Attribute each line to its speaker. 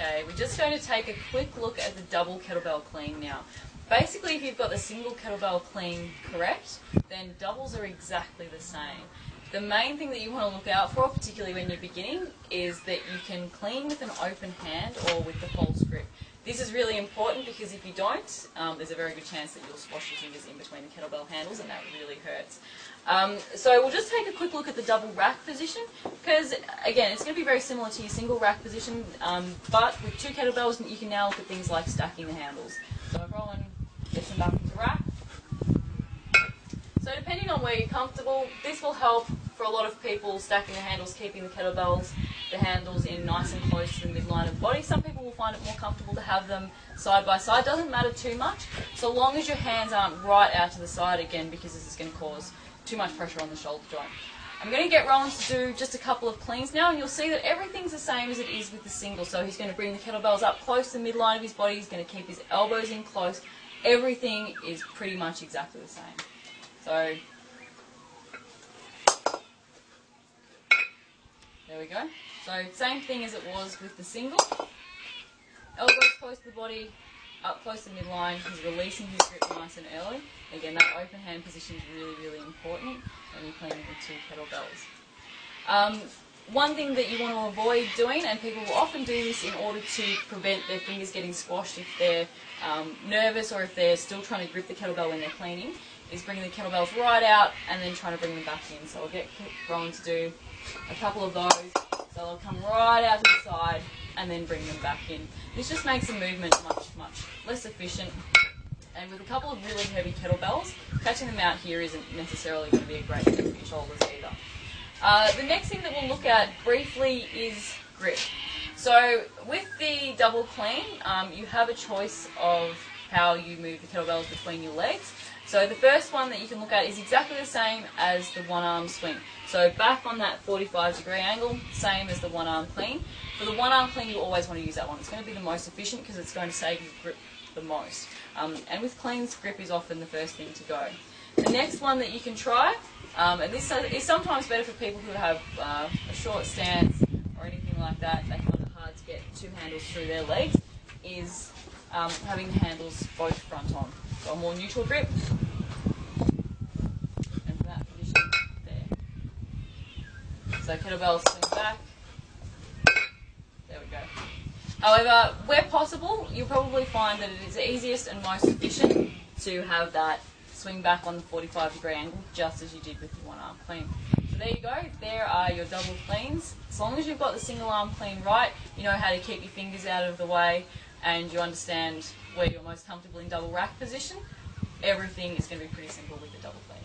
Speaker 1: Okay, we're just going to take a quick look at the double kettlebell clean now. Basically, if you've got the single kettlebell clean correct, then doubles are exactly the same. The main thing that you want to look out for, particularly when you're beginning, is that you can clean with an open hand or with the false grip. This is really important because if you don't, there's a very good chance that you'll squash your fingers in between the kettlebell handles, and that really hurts. So we'll just take a quick look at the double rack position, because again, it's going to be very similar to your single rack position, but with two kettlebells you can now look at things like stacking the handles. So if Rowan gets them back into rack. So depending on where you're comfortable, this will help for a lot of people stacking the handles, keeping the kettlebells, the handles in nice and close to the midline of the body. Some people will find it more comfortable to have them side by side. Doesn't matter too much, so long as your hands aren't right out to the side again, because this is going to cause too much pressure on the shoulder joint. I'm going to get Rowan to do just a couple of cleans now, and you'll see that everything's the same as it is with the single. So he's going to bring the kettlebells up close to the midline of his body, he's going to keep his elbows in close. Everything is pretty much exactly the same. So, there we go. So, same thing as it was with the single. Elbows close to the body, up close to midline. He's releasing his grip nice and early. Again, that open hand position is really, really important when you're cleaning with two kettlebells. One thing that you want to avoid doing, and people will often do this in order to prevent their fingers getting squashed if they're nervous or if they're still trying to grip the kettlebell when they're cleaning, is bringing the kettlebells right out and then trying to bring them back in. So I'll get Rowan to do a couple of those. So they'll come right out to the side and then bring them back in. This just makes the movement much, much less efficient. And with a couple of really heavy kettlebells, catching them out here isn't necessarily going to be a great thing for your shoulders either. The next thing that we'll look at briefly is grip. So with the double clean, you have a choice of how you move the kettlebells between your legs. So the first one that you can look at is exactly the same as the one arm swing. So back on that 45-degree angle, same as the one arm clean. For the one arm clean, you always want to use that one. It's going to be the most efficient because it's going to save you grip the most. And with cleans, grip is often the first thing to go. The next one that you can try, and this is sometimes better for people who have a short stance or anything like that, they find it hard to get two handles through their legs, is having the handles both front on. So a more neutral grip, and from that position there. So kettlebell swing back, there we go. However, where possible, you'll probably find that it is easiest and most efficient to have that swing back on the 45-degree angle, just as you did with the one arm clean. So there you go, there are your double cleans. As long as you've got the single arm clean right, you know how to keep your fingers out of the way, and you understand where you're most comfortable in double rack position, everything is going to be pretty simple with the double clean.